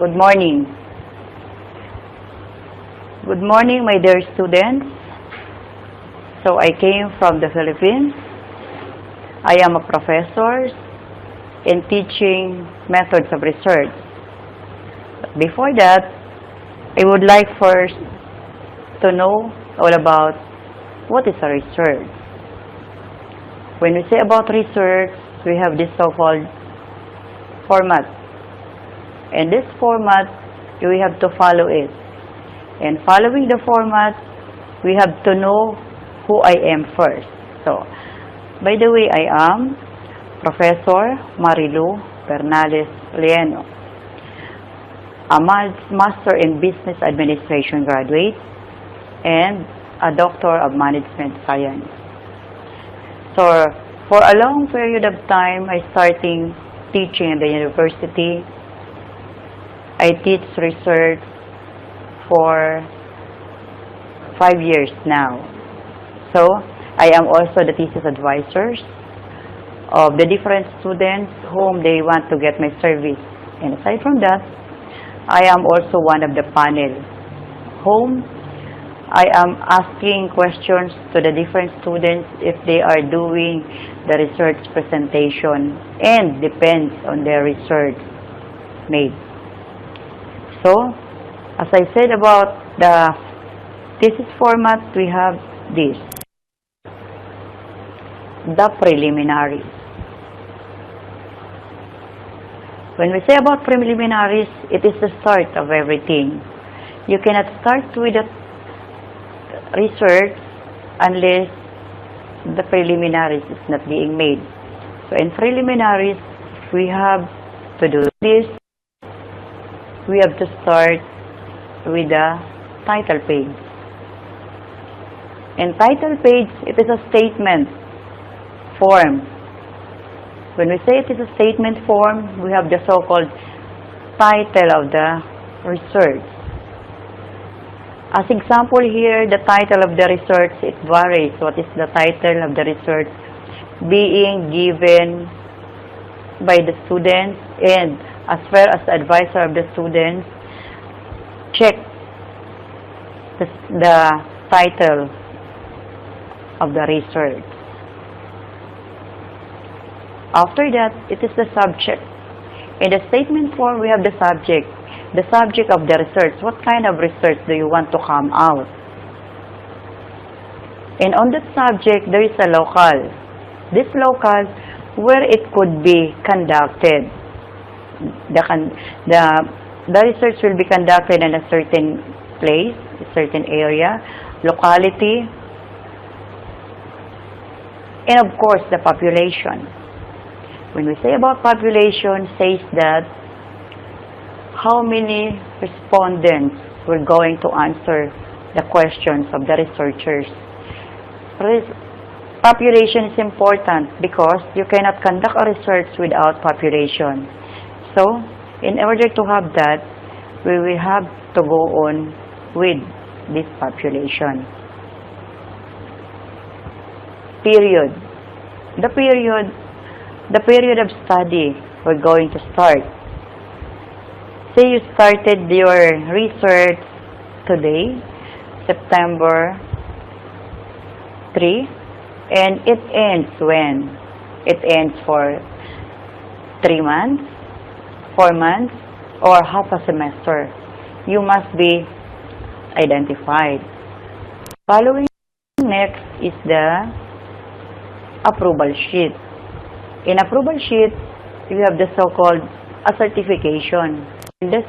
Good morning. Good morning, my dear students. So I came from the Philippines. I am a professor in teaching methods of research. But before that, I would like first to know all about what is a research. When we say about research, we have this so-called format. And this format, we have to follow it. And following the format, we have to know who I am first. So, by the way, I am Professor Malou Bernales, a Master in Business Administration graduate and a Doctor of Management Science. So, for a long period of time, I started teaching in the university. I teach research for 5 years now. So, I am also the thesis advisors of the different students whom they want to get my service. And aside from that, I am also one of the panel whom I am asking questions to the different students if they are doing the research presentation and depends on their research made. So, as I said about the thesis format, we have this. The preliminaries. When we say about preliminaries, it is the start of everything. You cannot start with the research unless the preliminaries is not being made. So in preliminaries, we have to do this. We have to start with the title page. In title page, it is a statement form. When we say it is a statement form, we have the so-called title of the research. As example here, the title of the research, it varies. What is the title of the research being given by the students, and as well as the advisor of the students, check the title of the research. After that, it is the subject. In the statement form, we have the subject. The subject of the research. What kind of research do you want to come out? And on that subject, there is a local. This local, where it could be conducted. The research will be conducted in a certain place, a certain area, locality, and of course the population. When we say about population, says that how many respondents were going to answer the questions of the researchers. Population is important because you cannot conduct a research without population. So, in order to have that, we will have to go on with this population. Period. The period of study we're going to start. Say you started your research today, September 3, and it ends when? It ends for 3 months, 4 months, or half a semester. You must be identified. Following next is the approval sheet. In approval sheet, you have the so-called a certification. This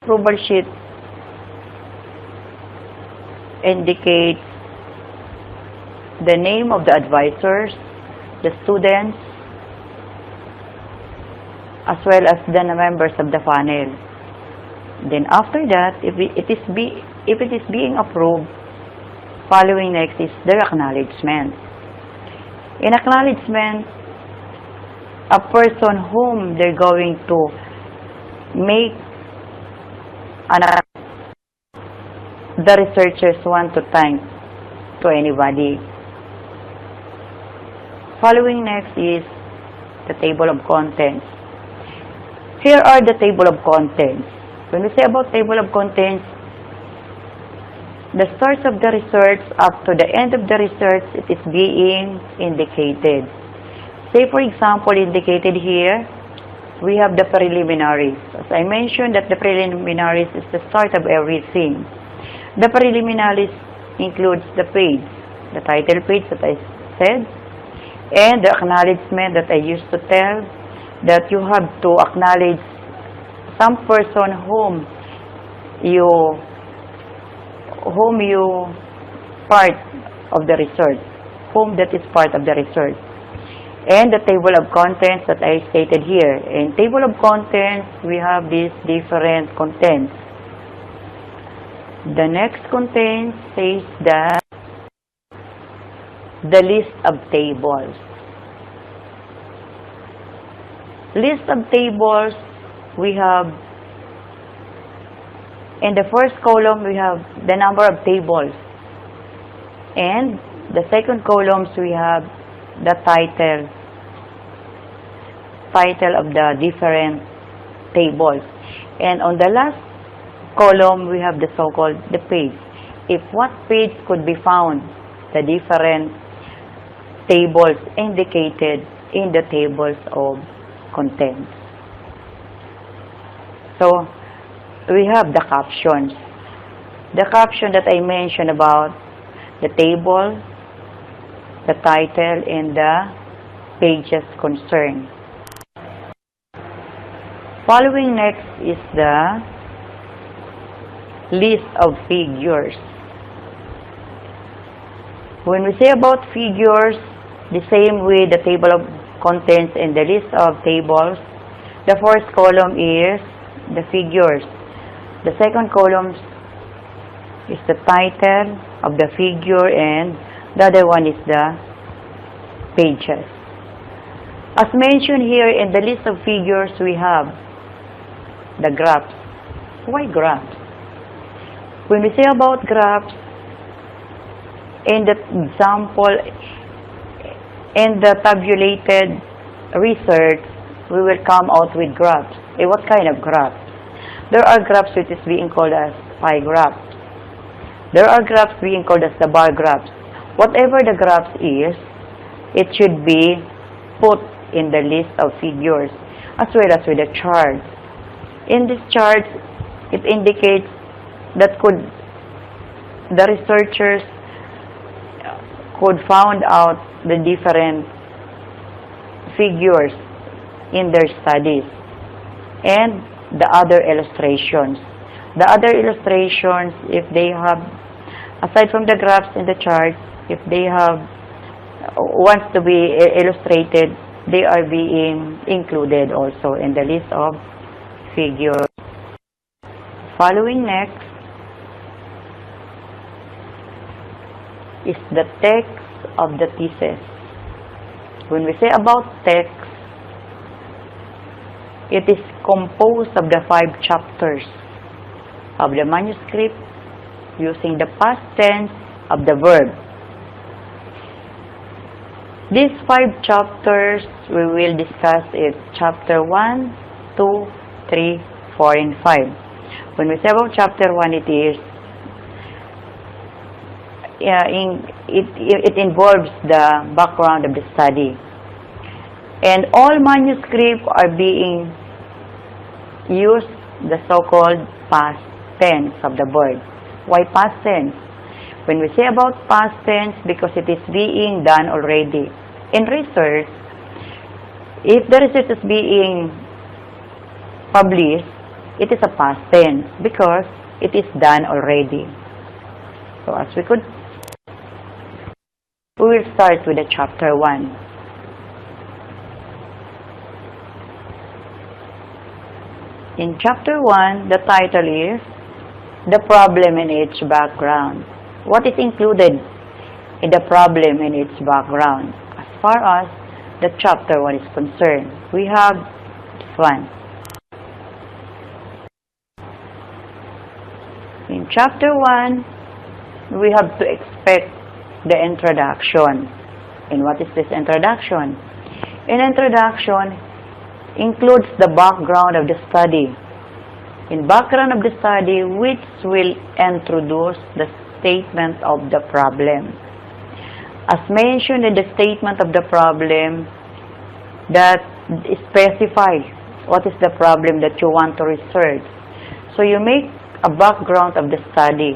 approval sheet indicates the name of the advisors, the students, as well as the members of the panel. Then after that, if it is being approved, following next is the acknowledgement. In acknowledgement, a person whom they're going to make the researchers want to thank to anybody. Following next is the table of contents. Here are the table of contents. When we say about table of contents, the start of the research up to the end of the research, it is being indicated. Say for example, indicated here, we have the preliminaries. As I mentioned that the preliminaries is the start of everything. The preliminaries includes the page, the title page that I said, and the acknowledgement that I used to tell that you have to acknowledge some person whom you part of the research, whom that is part of the research. And the table of contents that I stated here. In table of contents, we have these different contents. The next content says that the list of tables. List of tables, we have, in the first column, we have the number of tables. And the second columns, we have the title of the different tables. And on the last column, we have the so-called the page. If what page could be found, the different tables indicated in the tables of contents. So, we have the captions. The caption that I mentioned about the table, the title, and the pages concerned. Following next is the list of figures. When we say about figures, the same way the table of contents and the list of tables, the first column is the figures. The second column is the title of the figure, and the other one is the pages. As mentioned here in the list of figures, we have the graphs. Why graphs? When we say about graphs, in the example, in the tabulated research, we will come out with graphs. What kind of graphs? There are graphs which is being called as pie graphs. There are graphs being called as the bar graphs. Whatever the graphs is, it should be put in the list of figures as well as with the charts. In this chart, it indicates that the researchers could find out the different figures in their studies and the other illustrations. The other illustrations, if they have, aside from the graphs in the chart, if they have wants to be illustrated, they are being included also in the list of figures. Following next is the text of the thesis. When we say about text, it is composed of the 5 chapters of the manuscript using the past tense of the verb. These 5 chapters, we will discuss it. Chapter 1, 2, 3, 4, and 5. When we say about chapter 1, it involves the background of the study. And all manuscripts are being used the so-called past tense of the verb. Why past tense? When we say about past tense, because it is being done already. In research, if the research is being published, it is a past tense because it is done already. So as we will start with the chapter 1. In chapter 1, the title is The Problem and Its Background. What is included in the problem and its background? As far as the chapter 1 is concerned, we have this one. In chapter 1, we have to expect the introduction. And what is this introduction? An introduction includes the background of the study. in background of the study, which will introduce the statement of the problem. As mentioned in the statement of the problem, that specifies what is the problem that you want to research. So you make a background of the study,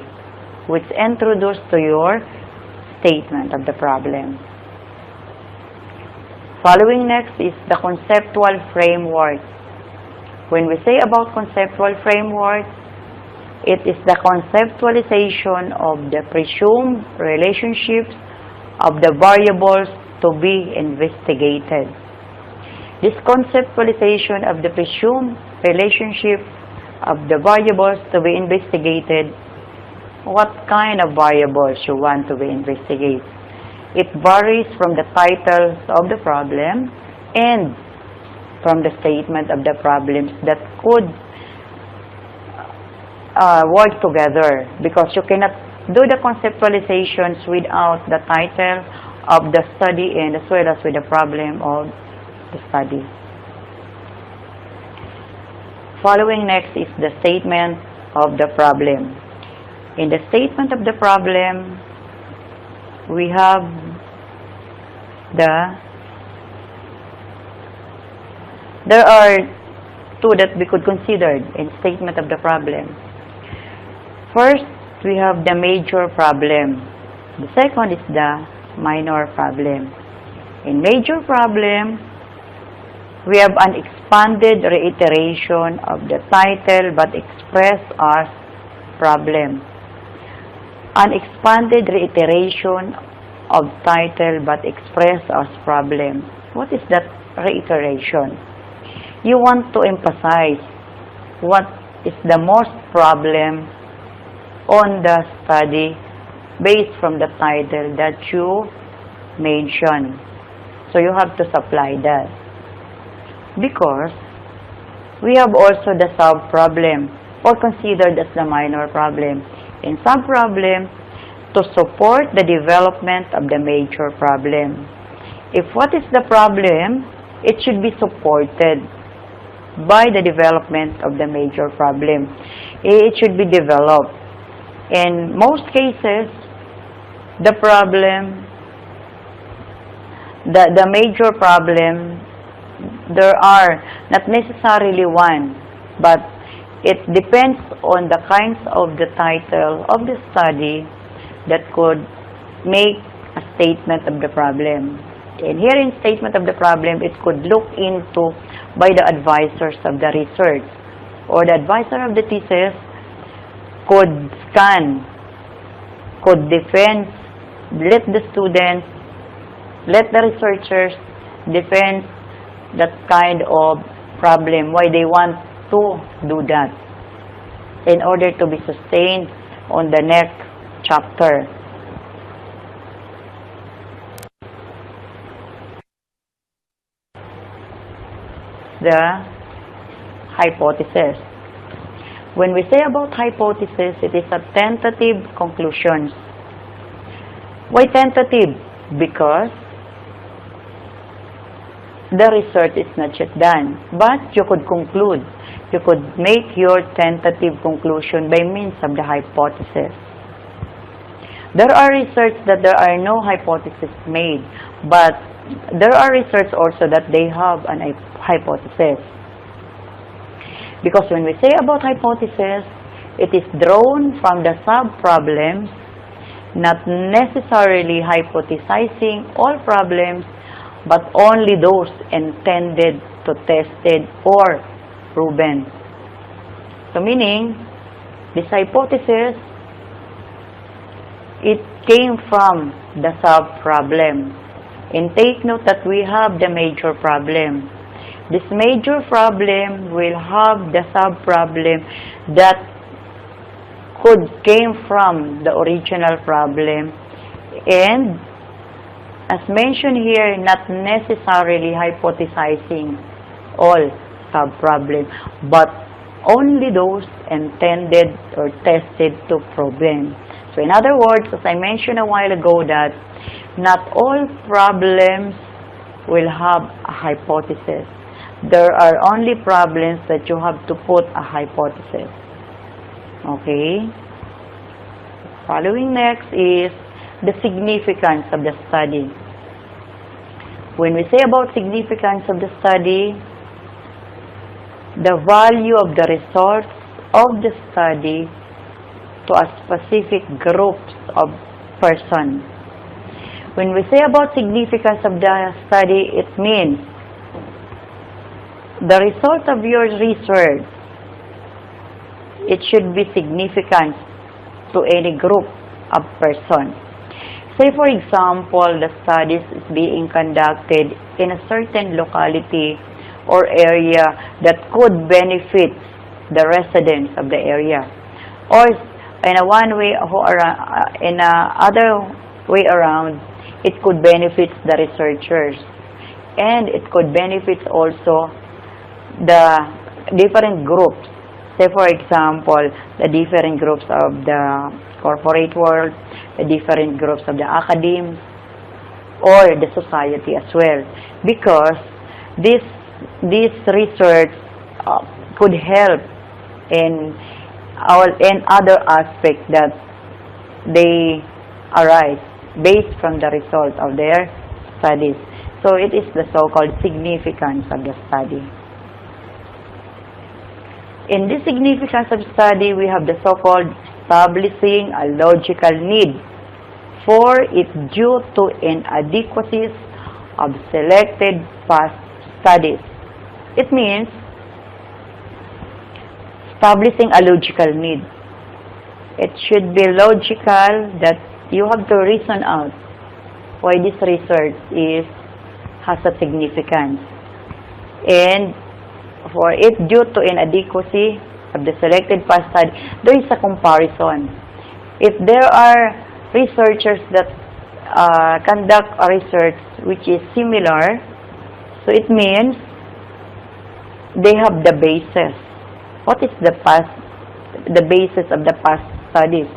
which introduces to your statement of the problem. Following next is the conceptual framework. When we say about conceptual framework, it is the conceptualization of the presumed relationships of the variables to be investigated. This conceptualization of the presumed relationship of the variables to be investigated, what kind of variables you want to be investigated? It varies from the titles of the problem and from the statement of the problems that could work together, because you cannot do the conceptualizations without the title of the study and as well as with the problem of the study. Following next is the statement of the problem. In the statement of the problem, we have there are two that we could consider in statement of the problem. First, we have the major problem. The second is the minor problem. In major problem, we have an expanded reiteration of the title but expressed as problem. An expanded reiteration of title but expressed as problem. What is that reiteration? You want to emphasize what is the most problem on the study based from the title that you mention. So you have to supply that. Because we have also the sub-problem or considered as the minor problem. In sub-problem, to support the development of the major problem. If what is the problem, it should be supported by the development of the major problem. It should be developed. In most cases, the problem, the major problem, there are not necessarily one, but it depends on the kinds of the title of the study that could make a statement of the problem. And here in statement of the problem, it could look into by the advisors of the research, or the advisor of the thesis could scan, could defend, let the students, let the researchers defend that kind of problem, why they want to do that, in order to be sustained on the next chapter. The hypothesis. When we say about hypothesis, it is a tentative conclusions. Why tentative? Because the research is not yet done, but you could conclude. You could make your tentative conclusion by means of the hypothesis. There are research that there are no hypothesis made, but there are research also that they have an hypothesis. Because when we say about hypothesis, it is drawn from the sub-problems, not necessarily hypothesizing all problems, but only those intended to tested or proven. So meaning, this hypothesis, it came from the sub-problem. And take note that we have the major problem. This major problem will have the sub-problem that could came from the original problem, and as mentioned here, not necessarily hypothesizing all sub-problems, but only those intended or tested to problem. So in other words, as I mentioned a while ago, that not all problems will have a hypothesis, there are only problems that you have to put a hypothesis. Okay? Following next is the significance of the study. When we say about significance of the study, the value of the results of the study to a specific groups of persons. When we say about significance of the study, it means the result of your research, it should be significant to any group of persons. Say for example, the studies is being conducted in a certain locality or area that could benefit the residents of the area, or in a other way around, it could benefit the researchers, and it could benefit also the different groups. Say for example, the different groups of the corporate world, the different groups of the academics, or the society as well, because this research could help in other aspects that they arise based from the result of their studies. So it is the so-called significance of the study. In this significance of study, we have the so-called establishing a logical need for it due to inadequacies of selected past studies. It means establishing a logical need. It should be logical that you have to reason out why this research has a significance. And for it due to inadequacy of the selected past study, there is a comparison. If there are researchers that conduct a research which is similar, so it means they have the basis. What is the basis of the past studies?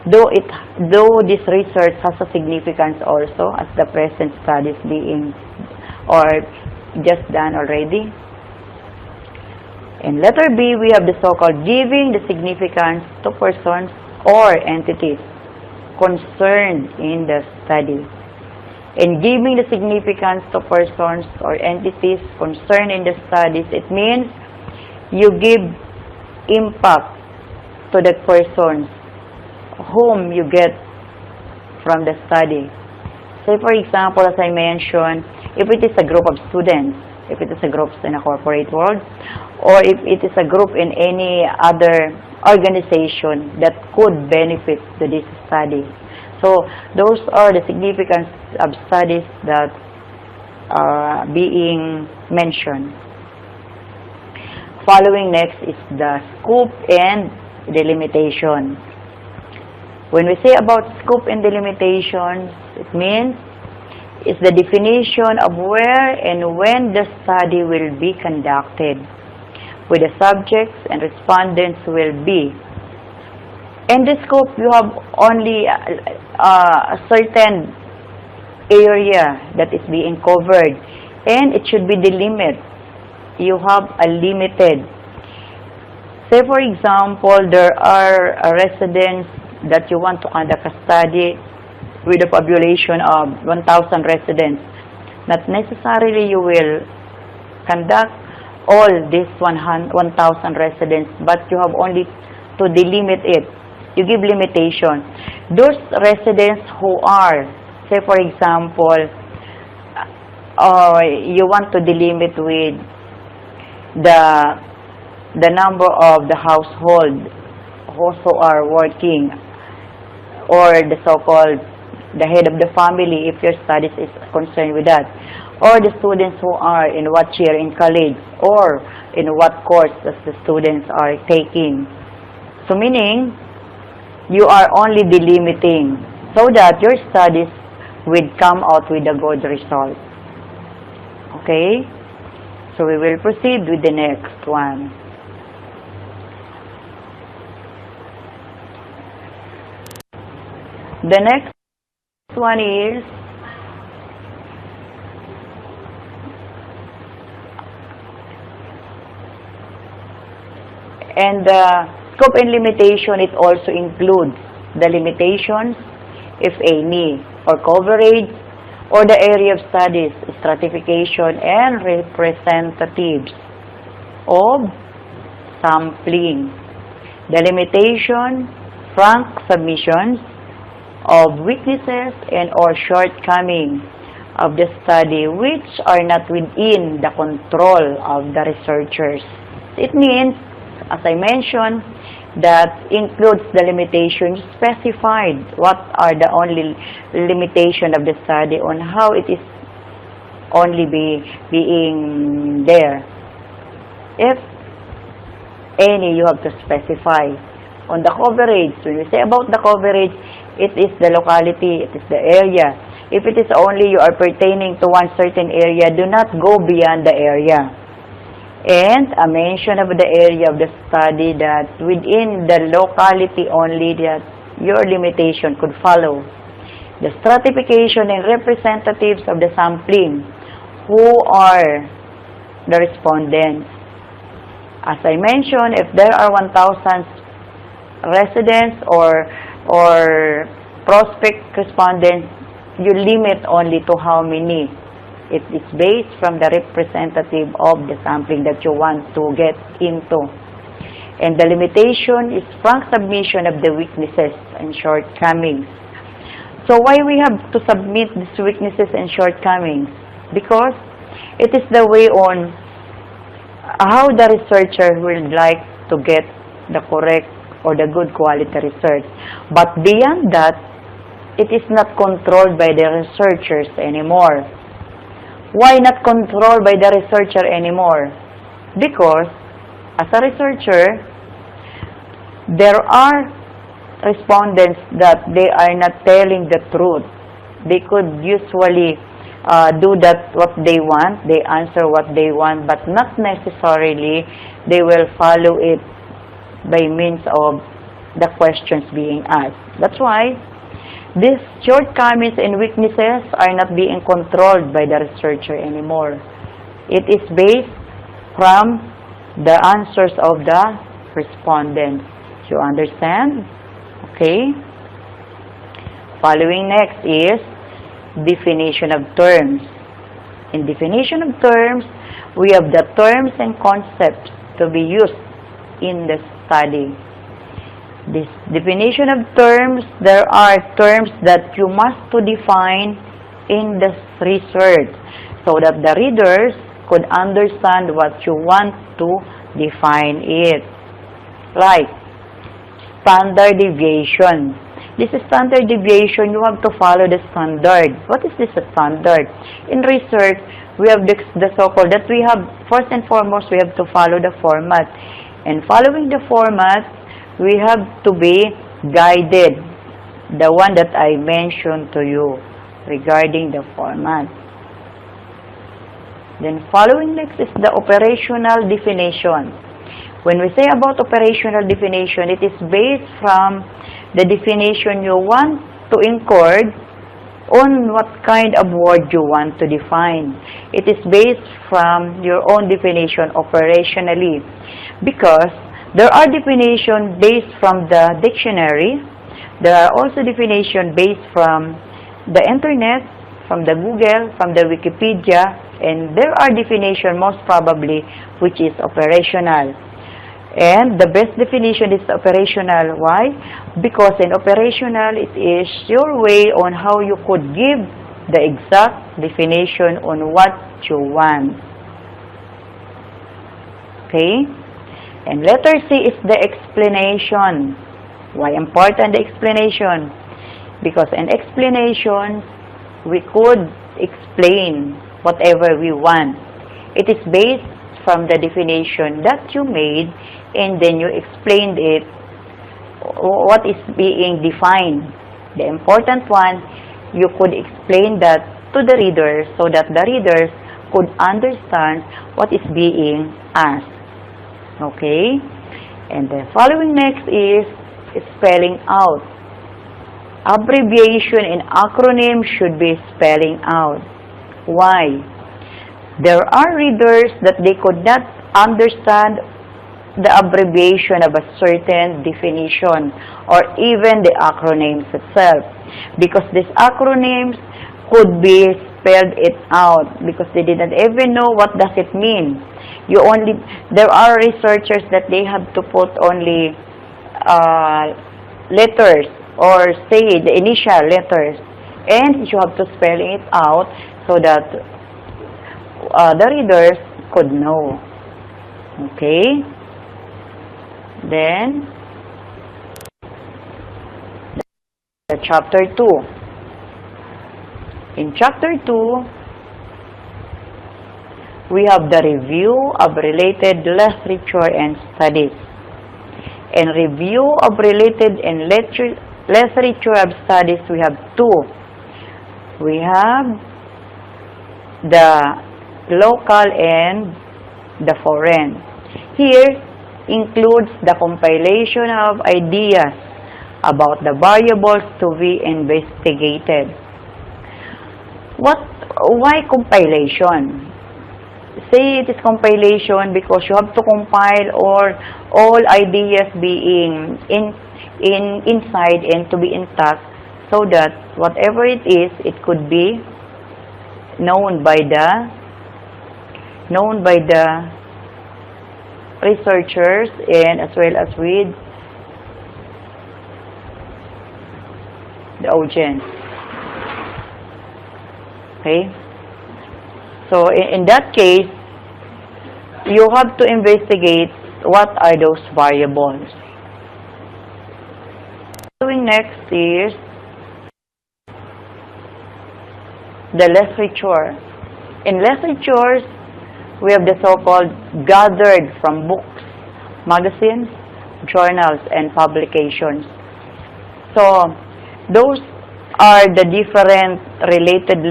Though this research has a significance also as the present studies being or just done already. In letter B, we have the so-called giving the significance to persons or entities concerned in the study. In giving the significance to persons or entities concerned in the studies, it means you give impact to the persons whom you get from the study. Say for example, as I mentioned, if it is a group of students, if it is a group in a corporate world, or if it is a group in any other organization that could benefit to this study. So those are the significance of studies that are being mentioned. Following next is the scope and delimitation. When we say about scope and delimitation, it means it's the definition of where and when the study will be conducted, where the subjects and respondents will be. In the scope, you have only a certain area that is being covered, and it should be the limit. You have a limited. Say for example, there are residents that you want to conduct a study with a population of 1,000 residents. Not necessarily you will conduct all these 1,000 residents, but you have only to delimit it. You give limitation. Those residents who are, say for example, you want to delimit with the number of the household who are working, or the so-called the head of the family, if your studies is concerned with that, or the students who are in what year in college, or in what course that the students are taking. So meaning, you are only delimiting so that your studies will come out with a good result. Okay? So we will proceed with the next one. The next one is And scope and limitation, it also includes the limitations, if any, or coverage, or the area of studies, stratification, and representatives of sampling. The limitation, frank submissions of weaknesses and or shortcomings of the study which are not within the control of the researchers. It means, as I mentioned, that includes the limitations specified. What are the only limitation of the study on how it is only being there. If any, you have to specify. On the coverage, when we say about the coverage, it is the locality, it is the area. If it is only you are pertaining to one certain area, do not go beyond the area. And a mention of the area of the study that within the locality only that your limitation could follow. The stratification and representatives of the sampling, who are the respondents. As I mentioned, if there are 1,000 residents or prospect respondents, you limit only to how many. It is based from the representative of the sampling that you want to get into. And the limitation is frank submission of the weaknesses and shortcomings. So why we have to submit these weaknesses and shortcomings? Because it is the way on how the researcher will like to get the correct or the good quality research. But beyond that, it is not controlled by the researchers anymore. Why not controlled by the researcher anymore? Because as a researcher, there are respondents that they are not telling the truth. They could usually do that what they want, they answer what they want, but not necessarily they will follow it by means of the questions being asked. That's why these shortcomings and weaknesses are not being controlled by the researcher anymore. It is based from the answers of the respondents. You understand? Okay? Following next is definition of terms. In definition of terms, we have the terms and concepts to be used in the study. This definition of terms, there are terms that you must to define in the research so that the readers could understand what you want to define it. Like standard deviation. This is standard deviation, you have to follow the standard. What is this standard? In research, we have the so-called that we have, first and foremost, we have to follow the format. And following the format, we have to be guided. The one that I mentioned to you regarding the format. Then following next is the operational definition. When we say about operational definition, it is based from the definition you want to include on what kind of word you want to define. It is based from your own definition operationally, because there are definitions based from the dictionary. There are also definitions based from the internet, from the Google, from the Wikipedia, and there are definitions most probably which is operational. And the best definition is operational. Why? Because in operational, it is your way on how you could give the exact definition on what you want. Okay? And letter C is the explanation. Why important the explanation? Because in explanation, we could explain whatever we want. It is based from the definition that you made, and then you explained it, what is being defined. The important one, you could explain that to the readers so that the readers could understand what is being asked. Okay? And the following next is spelling out. Abbreviation and acronym should be spelling out. Why? There are readers that they could not understand the abbreviation of a certain definition or even the acronyms itself, because these acronyms could be spelled it out because they didn't even know what does it mean. There are researchers that they have to put only letters or say the initial letters, and you have to spell it out so that the readers could know. Okay? Then, chapter 2. In chapter 2, we have the review of related literature and studies. In review of related and literature of studies, we have two. We have the local and the foreign. Here includes the compilation of ideas about the variables to be investigated. Why compilation? Say it is compilation because you have to compile all ideas being inside and to be intact, so that whatever it is, it could be known by the researchers and as well as with the audience. Okay? So, in that case, you have to investigate what are those variables. Following next is the literature. In literatures, we have the so-called gathered from books, magazines, journals, and publications. So, those are the different related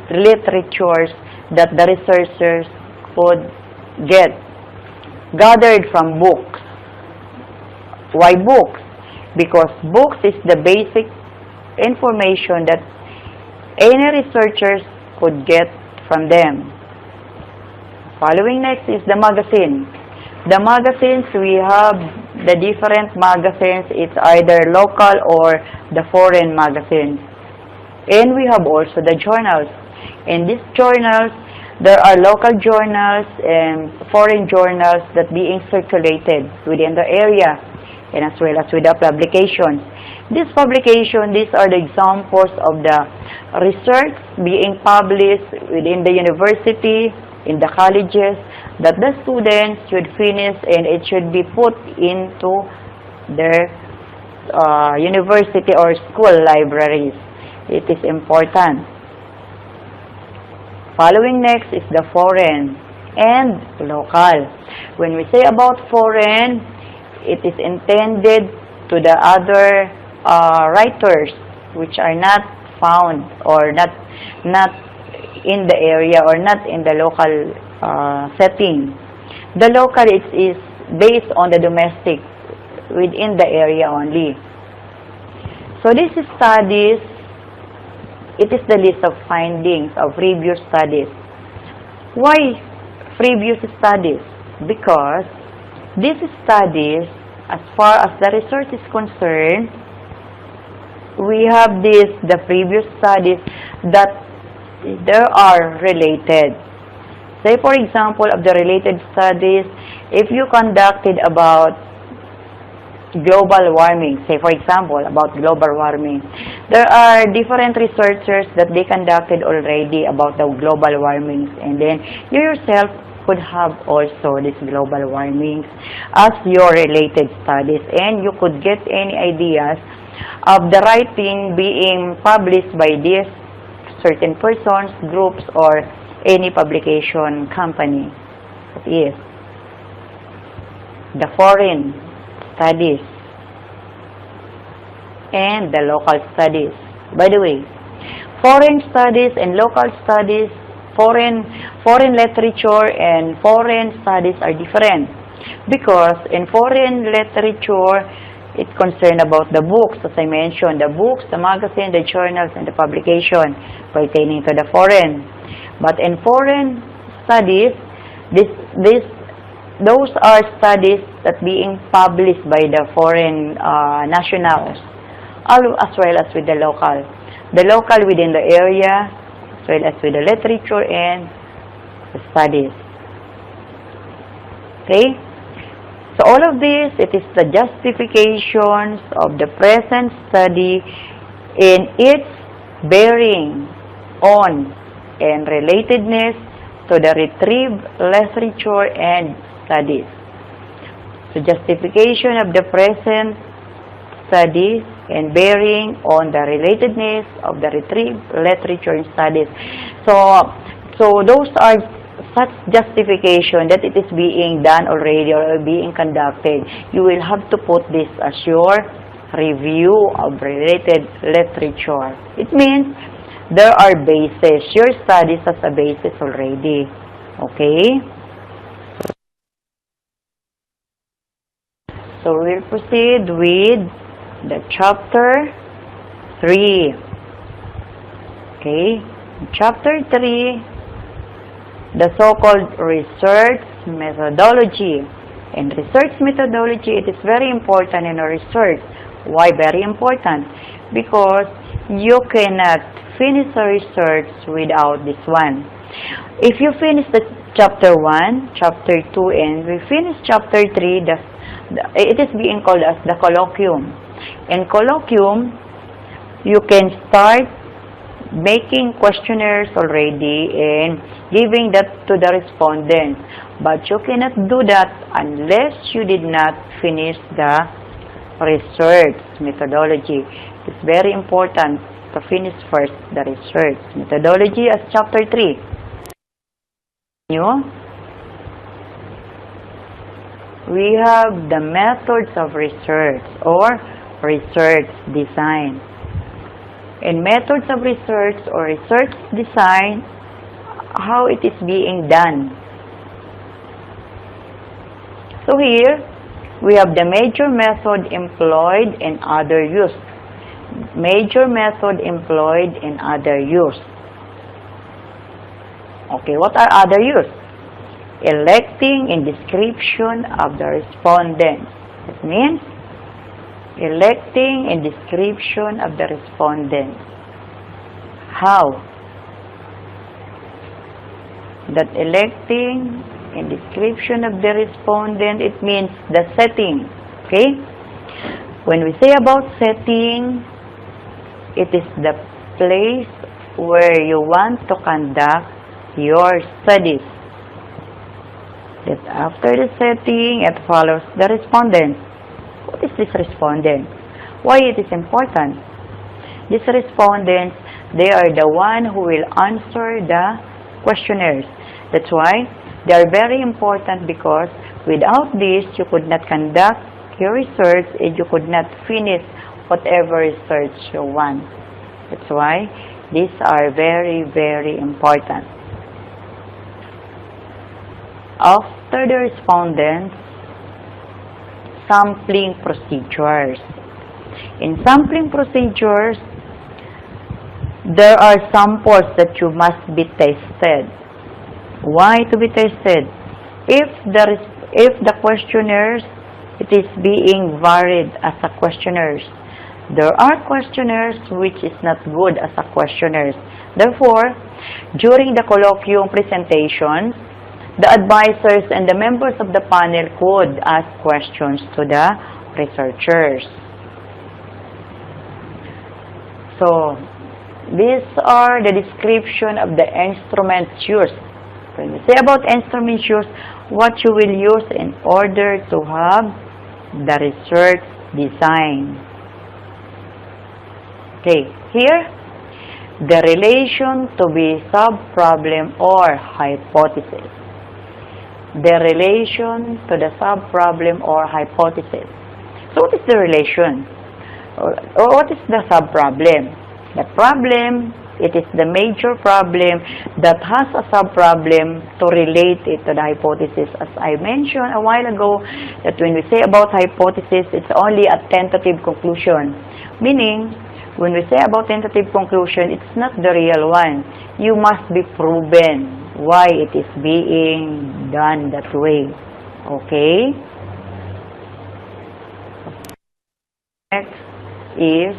literatures that the researchers could get. Gathered from books. Why books? Because books is the basic information that any researchers could get from them. Following next is the magazine. The magazines, we have the different magazines. It's either local or the foreign magazines. And we have also the journals. In these journals, there are local journals and foreign journals that being circulated within the area, and as well as with the publications. These are the examples of the research being published within the university, in the colleges, that the students should finish and it should be put into their university or school libraries. It is important. Following next is the foreign and local. When we say about foreign, it is intended to the other writers which are not found or not in the area or not in the local setting. The local is based on the domestic within the area only. So this studies, it is the list of findings of previous studies. Why previous studies? Because these studies, as far as the research is concerned, we have the previous studies that there are related. Say for example of the related studies, if you conducted about global warming, say for example about global warming, there are different researchers that they conducted already about the global warmings, and then you yourself could have also this global warmings as your related studies, and you could get any ideas of the writing being published by these certain persons, groups, or any publication company. That is the foreign studies and the local studies. By the way, foreign studies and local studies, foreign literature and foreign studies are different, because in foreign literature, it's concerned about the books, as I mentioned, the books, the magazine, the journals, and the publication pertaining to the foreign. But in foreign studies, those are studies that being published by the foreign nationals, as well as with the local. The local within the area, as well as with the literature and the studies. Okay? So all of this, it is the justifications of the present study in its bearing on and relatedness to the retrieved literature and studies. So justification of the present studies and bearing on the relatedness of the retrieved literature and studies. So those are such justification that it is being done already or being conducted. You will have to put this as your review of related literature. It means there are bases. Your studies has a basis already. Okay? So we'll proceed with the chapter 3. Okay? Chapter 3, the so-called research methodology. In research methodology, it is very important in a research. Why very important? Because you cannot finish a research without this one. If you finish the chapter 1, chapter 2, and we finish chapter 3, it is being called as the colloquium. In colloquium, you can start making questionnaires already and giving that to the respondents. But you cannot do that unless you did not finish the research methodology. It's very important to finish first the research methodology as chapter 3. We have the methods of research or research design. In methods of research or research design, how it is being done. So here, we have the major method employed and other use. Major method employed and other use. Okay, what are other use? Electing and description of the respondents. That means, electing and description of the respondents. How? That electing and description of the respondent, it means the setting. Okay? When we say about setting, it is the place where you want to conduct your studies. That after the setting, it follows the respondent. What is this respondent? Why it is important? These respondents, they are the one who will answer the questionnaires. That's why they are very important, because without this, you could not conduct your research and you could not finish whatever research you want. That's why these are very, very important. After the respondents, sampling procedures. In sampling procedures, there are samples that you must be tested. Why to be tested? If the questionnaires, it is being varied as a questionnaires. There are questionnaires which is not good as a questionnaires. Therefore, during the colloquium presentation, the advisors and the members of the panel could ask questions to the researchers. So, these are the description of the instruments used. When we say about instruments used, what you will use in order to have the research design. Okay, here, the relation to be sub-problem or hypothesis. The relation to the sub-problem or hypothesis. So what is the relation? Or what is the sub-problem? The problem, it is the major problem that has a sub-problem to relate it to the hypothesis. As I mentioned a while ago, that when we say about hypothesis, it's only a tentative conclusion. Meaning, when we say about tentative conclusion, it's not the real one. You must be proven why it is being done that way. Okay? Next is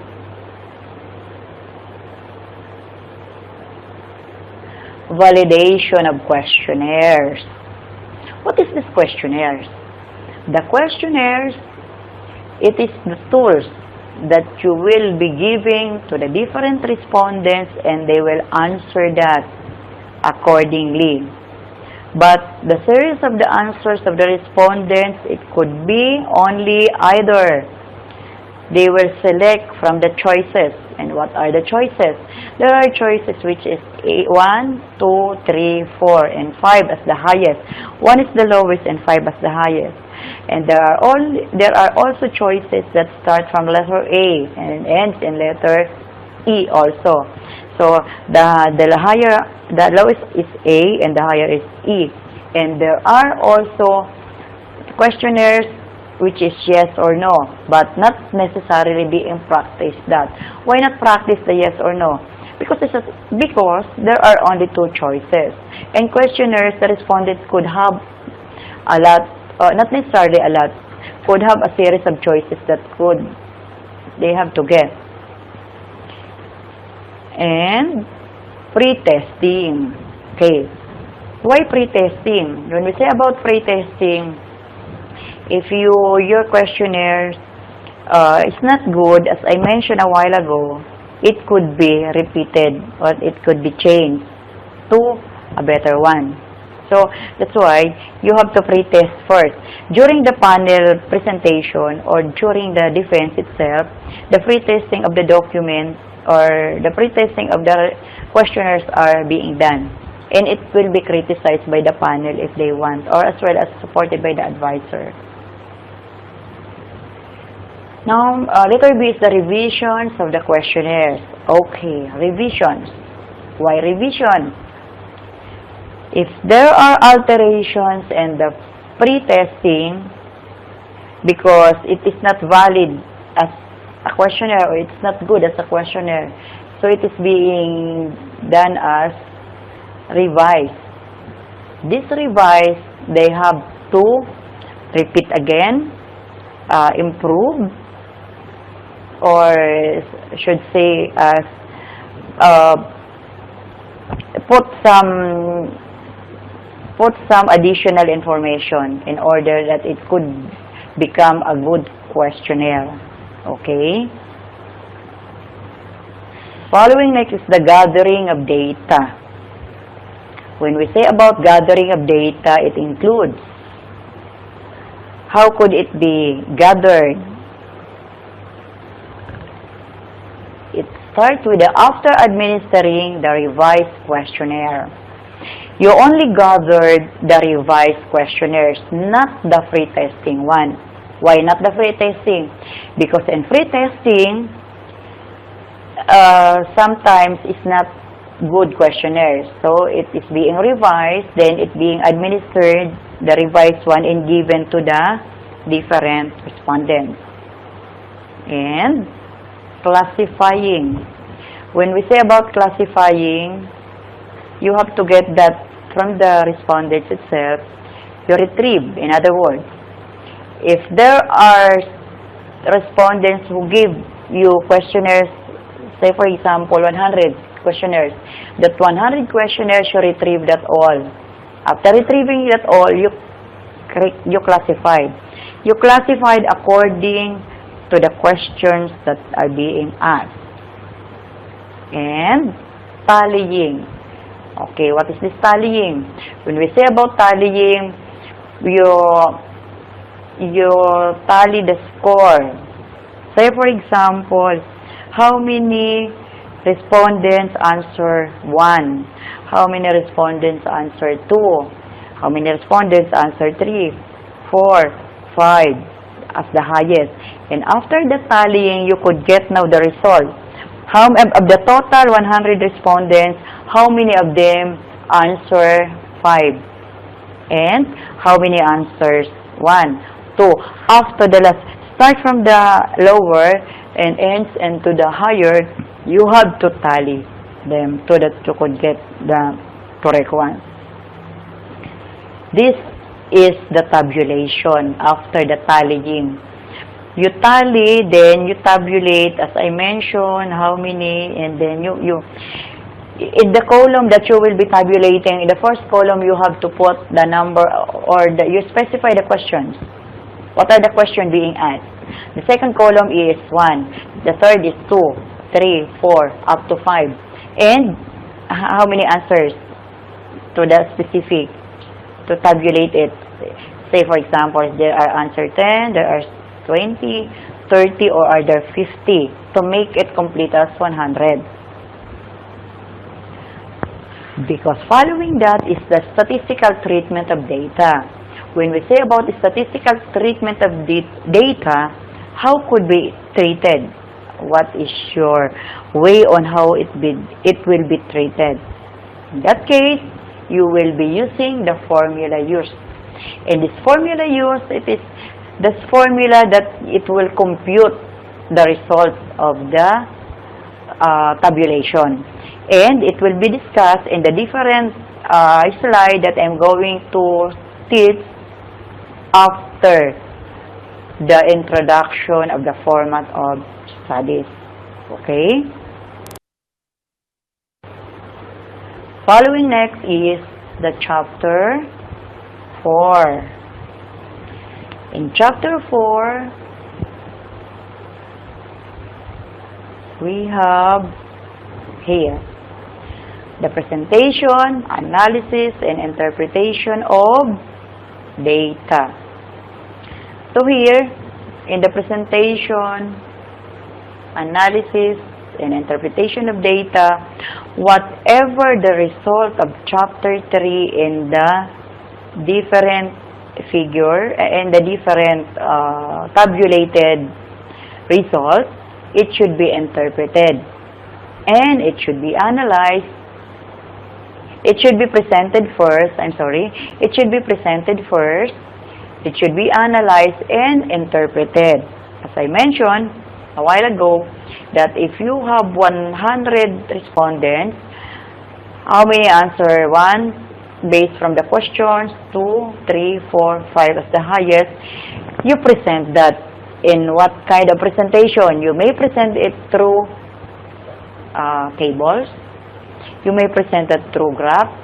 validation of questionnaires. What is this questionnaires? The questionnaires, it is the tools that you will be giving to the different respondents, and they will answer that accordingly. But the series of the answers of the respondents, it could be only either they will select from the choices. And what are the choices? There are choices which is 1, 2, 3, 4, and 5 as the highest. 1 is the lowest and 5 as the highest. And there are also choices that start from letter A and ends in letter E also. So the lowest is A and the higher is E. And there are also questionnaires which is yes or no, but not necessarily being practiced that. Why not practice the yes or no? Because there are only 2 choices. And questionnaires, the respondents could have a lot, not necessarily a lot, could have a series of choices that they have to get. And pre-testing. Okay. Why pre-testing? When we say about pre-testing, if your questionnaire is not good, as I mentioned a while ago, it could be repeated or it could be changed to a better one. So that's why you have to pre-test first. During the panel presentation or during the defense itself, the pre-testing of the document or the pre-testing of the questionnaires are being done. And it will be criticized by the panel if they want, or as well as supported by the advisor. Now, letter B is the revisions of the questionnaires. Okay, revisions. Why revision? If there are alterations in the pre-testing, because it is not valid as a questionnaire or it's not good as a questionnaire, so it is being done as revised. This revise, they have to repeat again, improve, or should say as put some additional information in order that it could become a good questionnaire. Okay. Following next is the gathering of data. When we say about gathering of data, it includes how could it be gathered. It starts with after administering the revised questionnaire. You only gathered the revised questionnaires, not the free testing one. Why not the free testing? Because in free testing, sometimes it's not good questionnaires. So it is being revised, then it being administered, the revised one, and given to the different respondents. And classifying. When we say about classifying, you have to get that from the respondents itself. You retrieve, in other words. If there are respondents who give you questionnaires, say for example 100 questionnaires, that 100 questionnaires you retrieve that all. After retrieving that all, you classified. You classified according to the questions that are being asked. And tallying. Okay, what is this tallying? When we say about tallying, you tally the score. Say for example, how many respondents answer 1? How many respondents answer 2? How many respondents answer 3, 4, 5 as the highest? And after the tallying, you could get now the result. How of the total 100 respondents, how many of them answer 5? And how many answers 1, 2? After the last, start from the lower and ends into the higher, you have to tally them so that you could get the correct one. This is the tabulation after the tallying. You tally, then you tabulate, as I mentioned, how many, and then you in the column that you will be tabulating, in the first column, you have to put the number, or you specify the questions. What are the questions being asked? The second column is 1. The third is 2, 3, 4, up to 5. And how many answers to the specific, to tabulate it. Say, for example, there are answer 10, there are 20, 30, or are there 50 to make it complete as 100. Because following that is the statistical treatment of data. When we say about the statistical treatment of data, how could be treated? What is your way on how it will be treated? In that case, you will be using the formula used. And this formula used, it is this formula that it will compute the results of the tabulation. And it will be discussed in the different slide that I'm going to teach after the introduction of the format of studies. Okay? Following next is the chapter 4. In chapter 4, we have here the presentation, analysis, and interpretation of data. So here, in the presentation, analysis, and interpretation of data, whatever the result of chapter 3 in the different figure, and the different tabulated results, it should be interpreted. And it should be analyzed. It should be presented first. It should be presented first. It should be analyzed and interpreted. As I mentioned a while ago, that if you have 100 respondents, how many answer? 1 based from the questions, 2, 3, 4, 5 as the highest. You present that in what kind of presentation? You may present it through tables. You may present it through graphs.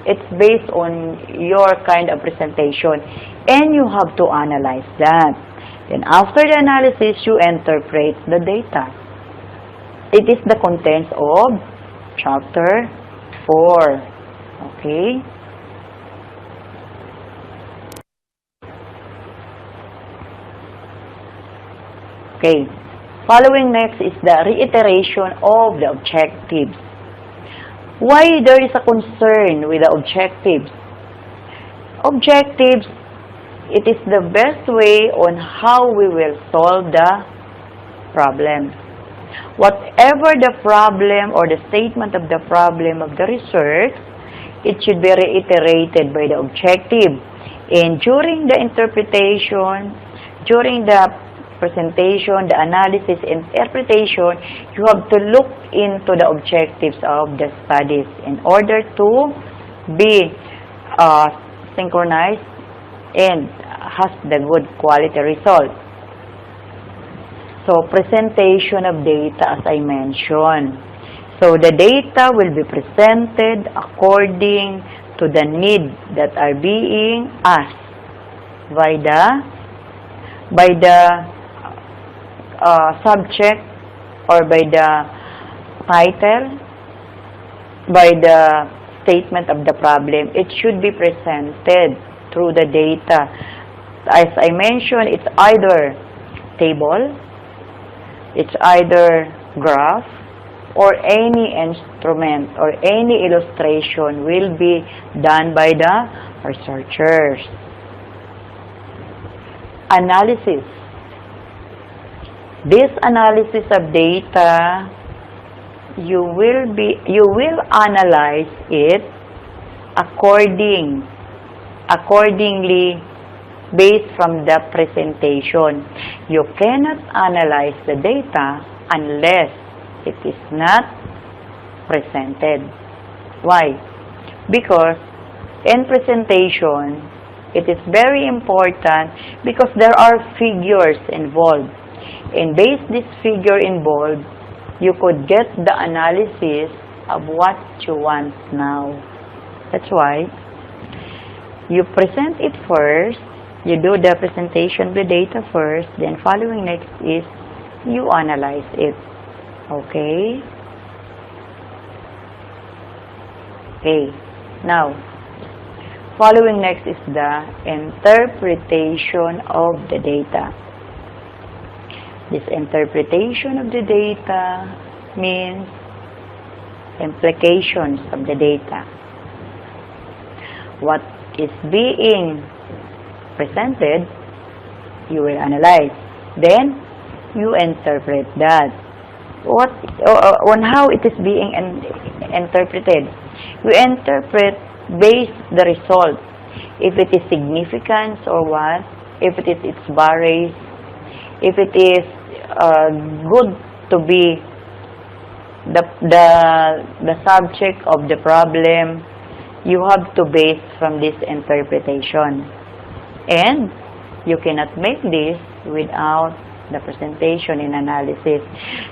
It's based on your kind of presentation, and you have to analyze that. Then after the analysis, you interpret the data. It is the contents of chapter 4. Okay? Okay. Following next is the reiteration of the objectives. Why there is a concern with the objectives? Objectives, it is the best way on how we will solve the problem. Whatever the problem or the statement of the problem of the research, it should be reiterated by the objective. And during the interpretation, during the presentation, the analysis, interpretation, you have to look into the objectives of the studies in order to be synchronized and has the good quality result. So, presentation of data, as I mentioned. So, the data will be presented according to the needs that are being asked by the subject, or by the title, by the statement of the problem. It should be presented through the data. As I mentioned, it's either table, it's either graph, or any instrument or any illustration will be done by the researchers. Analysis. This analysis of data, you will analyze it accordingly based from the presentation. You cannot analyze the data unless it is not presented. Why? Because in presentation, It is very important because there are figures involved. And based this figure involved, you could get the analysis of what you want now. That's why you present it first, you do the presentation of the data first, then following next is you analyze it. Okay? Okay. Now, following next is the interpretation of the data. This interpretation of the data means implications of the data. What is being presented, you will analyze. Then, you interpret that. On how it is being interpreted. You interpret based the result. If it is significance or what, if it is its varies, if it is good to be the subject of the problem, you have to base from this interpretation. And you cannot make this without the presentation and analysis.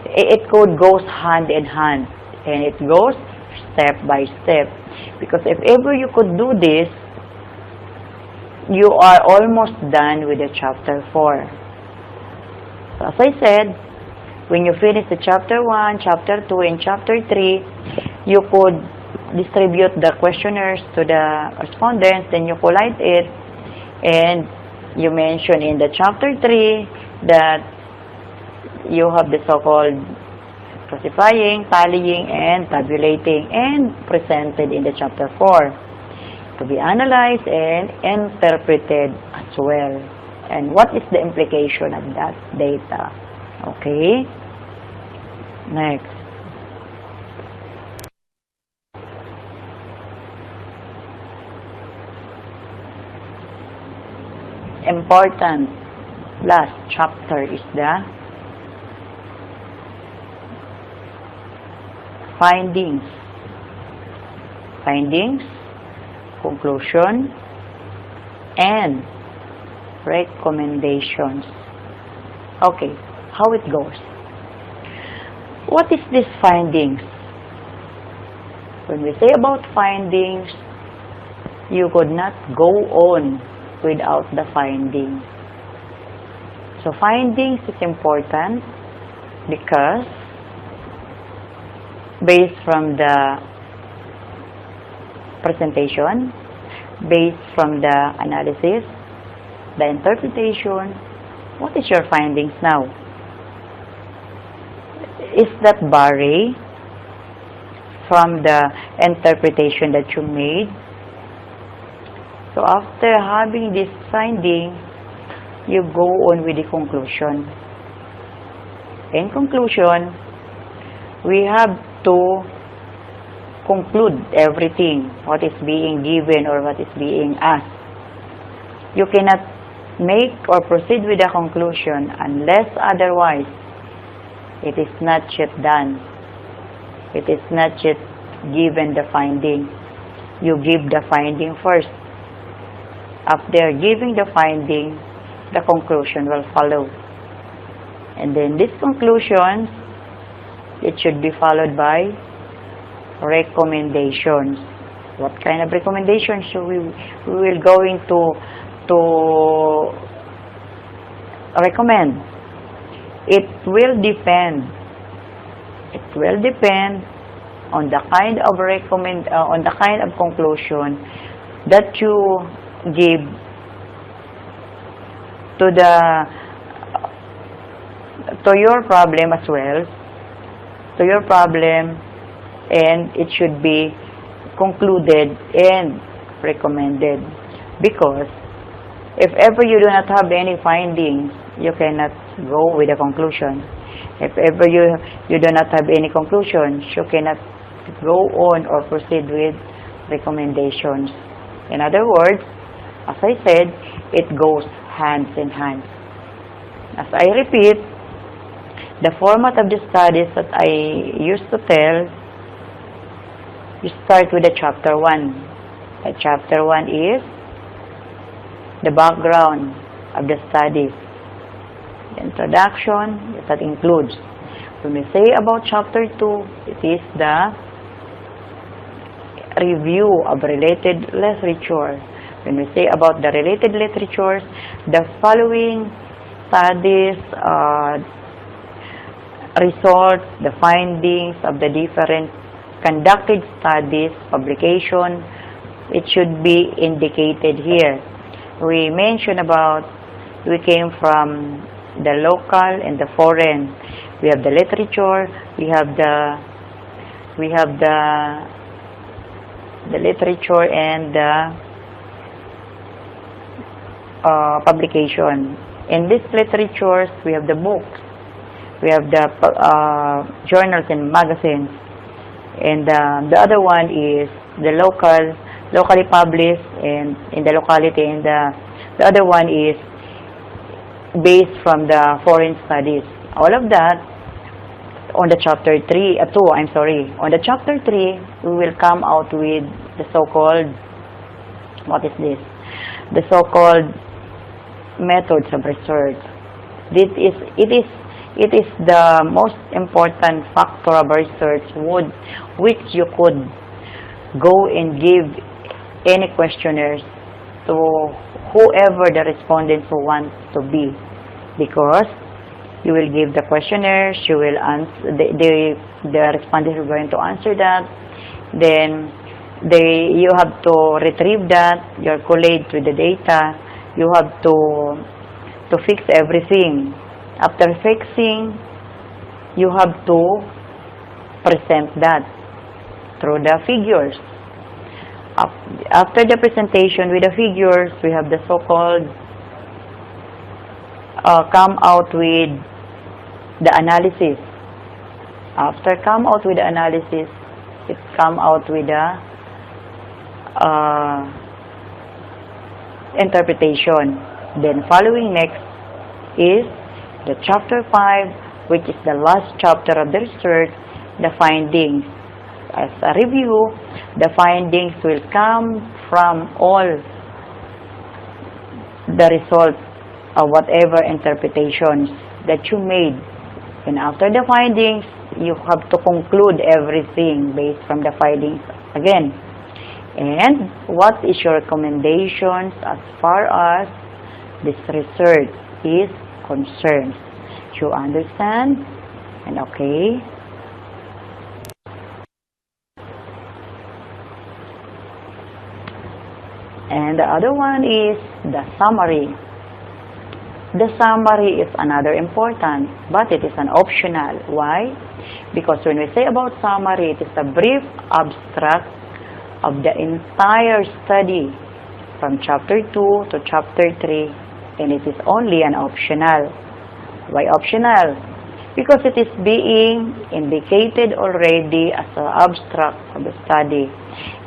It could go hand in hand, and it goes step by step. Because if ever you could do this, you are almost done with the chapter 4. So as I said, when you finish the chapter 1, chapter 2, and chapter 3, you could distribute the questionnaires to the respondents, then you collate it, and you mention in the chapter 3 that you have the so-called classifying, tallying, and tabulating, and presented in the chapter 4 to be analyzed and interpreted as well. And what is the implication of that data? Okay. Next. Important last chapter is the findings. Findings, conclusion, and recommendations. Okay, how it goes. What is this findings? When we say about findings, you could not go on without the findings. So findings is important because based from the presentation, based from the analysis, the interpretation, what is your findings now? Is that vary from the interpretation that you made? So after having this finding, you go on with the conclusion. In conclusion, we have to conclude everything, what is being given or what is being asked. You cannot make or proceed with the conclusion unless otherwise it is not yet done. It is not yet given the finding. You give the finding first. After giving the finding, the conclusion will follow. And then this conclusion, it should be followed by recommendations. What kind of recommendations we will going to recommend? It will depend. It will depend on the kind of on the kind of conclusion that you give to your problem as well, to your problem, and it should be concluded and recommended. Because if ever you do not have any findings, you cannot go with a conclusion. If ever you do not have any conclusions, you cannot go on or proceed with recommendations. In other words, as I said, it goes hand in hand. As I repeat, the format of the studies that I used to tell, you start with the chapter 1. The chapter 1 is the background of the studies. The introduction, that includes. When we say about chapter 2, it is the review of related literature. When we say about the related literatures, the following studies, results, the findings of the different conducted studies, publication, it should be indicated here. We mentioned about, we came from the local and the foreign. We have the literature, we have the literature and the publication. In these literatures, we have the books, we have the journals and magazines, and the other one is the locally published and in the locality, and the other one is based from the foreign studies. All of that on the chapter 2, on the chapter 3, we will come out with the so-called, what is this? The so-called methods of research. It is the most important factor of research which you could go and give any questionnaires to whoever the respondents who want to be, because you will give the questionnaires, you will answer, the respondents are going to answer that, then you have to retrieve that, you collate with the data, you have to fix everything. After fixing, you have to present that through the figures. After the presentation with the figures, we have the so-called come out with the analysis. After come out with the analysis, it come out with the interpretation. Then following next is the chapter 5, which is the last chapter of the research, the findings. As a review, the findings will come from all the results of whatever interpretations that you made. And after the findings, you have to conclude everything based from the findings again. And what is your recommendations as far as this research is concerned? You understand? And okay? And the other one is the summary. The summary is another important, but it is an optional. Why? Because when we say about summary, it is a brief abstract of the entire study from chapter 2 to chapter 3, and it is only an optional. Why optional? Because it is being indicated already as an abstract of the study,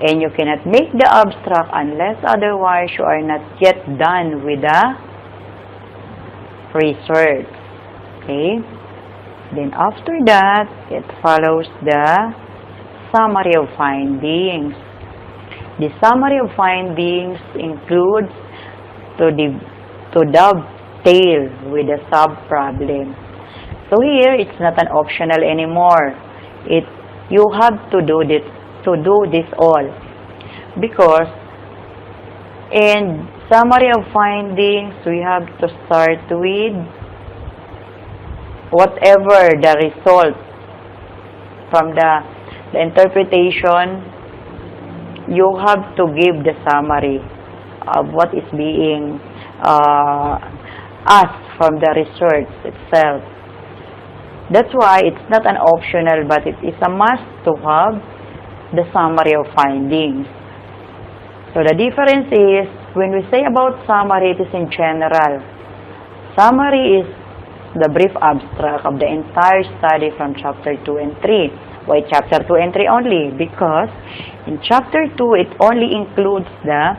and you cannot make the abstract unless otherwise you are not yet done with the research. Okay? Then after that, it follows the summary of findings. The summary of findings includes to dovetail with the sub-problem. So here, it's not an optional anymore. You have to do this all, because in summary of findings, we have to start with whatever the result from the interpretation. You have to give the summary of what is being asked from the research itself. That's why it's not an optional, but it is a must to have the summary of findings. So the difference is, when we say about summary, it is in general. Summary is the brief abstract of the entire study from chapter 2 and 3. Why chapter 2 and 3 only? Because in chapter 2, it only includes the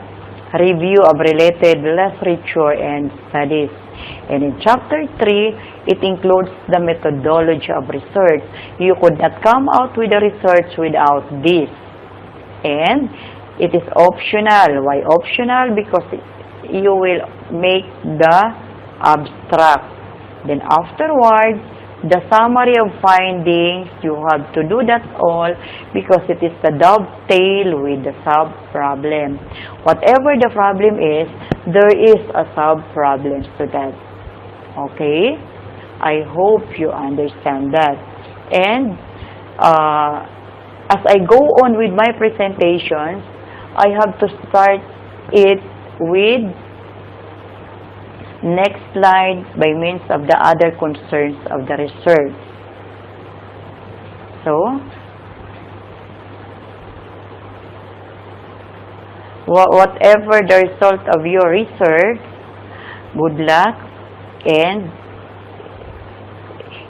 review of related literature and studies. And in chapter 3, it includes the methodology of research. You could not come out with the research without this. And it is optional. Why optional? Because you will make the abstract. Then afterwards, the summary of findings, you have to do that all because it is the dovetail with the sub-problem. Whatever the problem is, there is a sub-problem to that. Okay? I hope you understand that. And as I go on with my presentations, I have to start it with next slide by means of the other concerns of the research. So, whatever the result of your research, good luck, and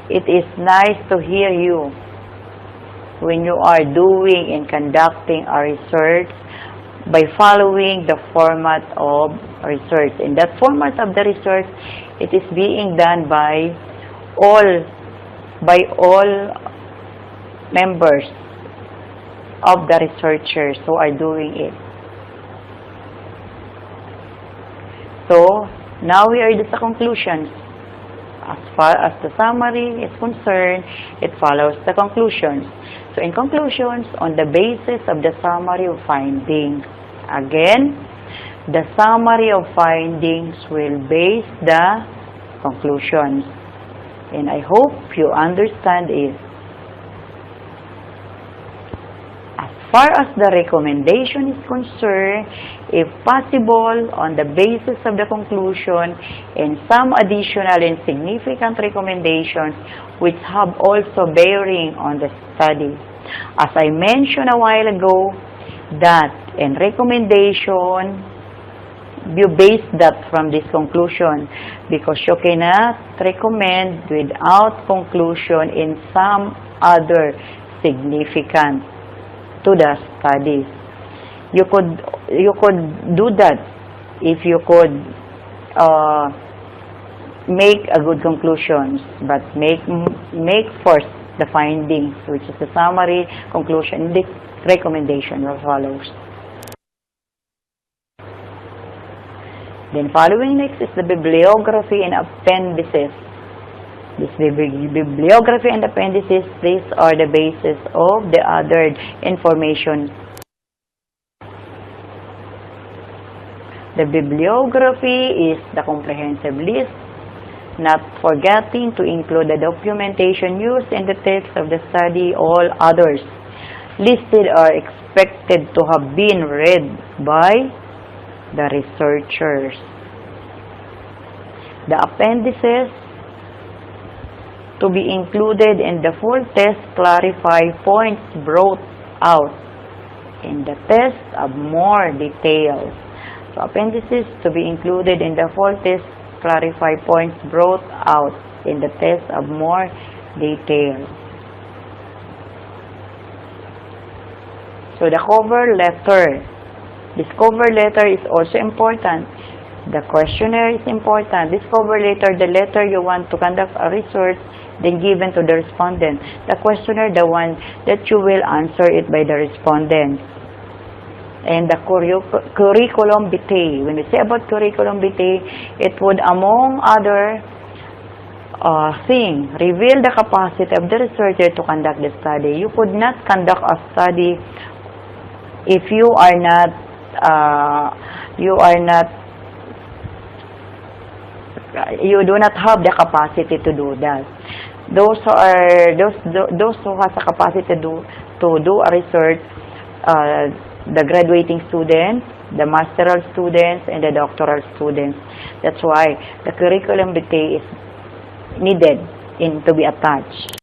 it is nice to hear you when you are doing and conducting a research by following the format of research. In that format of the research, it is being done by all members of the researchers who are doing it. So, now we are at the conclusions. As far as the summary is concerned, it follows the conclusions. So, in conclusions, on the basis of the summary of findings, again, the summary of findings will base the conclusions. And I hope you understand it. As far as the recommendation is concerned, if possible, on the basis of the conclusion and some additional and significant recommendations which have also bearing on the study. As I mentioned a while ago, that and recommendation, you base that from this conclusion because you cannot recommend without conclusion in some other significant to the studies. You could do that if you could make a good conclusions, but make first the findings, which is the summary, conclusion, the recommendation that follows. Then following next is the bibliography and appendices. This bibliography and appendices, these are the basis of the other information. The bibliography is the comprehensive list, not forgetting to include the documentation used in the text of the study. All others listed are expected to have been read by the researchers. The appendices to be included in the full test clarify points brought out in the test of more details. So appendices to be included in the full test clarify points brought out in the test of more detail. So the cover letter. This cover letter is also important. The questionnaire is important. This cover letter, the letter you want to conduct a research, then given to the respondent. The questionnaire, the one that you will answer it by the respondent. And the curriculum vitae. When we say about curriculum vitae, it would, among other things, reveal the capacity of the researcher to conduct the study. You could not conduct a study if you are not you do not have the capacity to do that. Those who have the capacity to do a research, the graduating students, the masteral students, and the doctoral students. That's why the curriculum vitae is needed to be attached.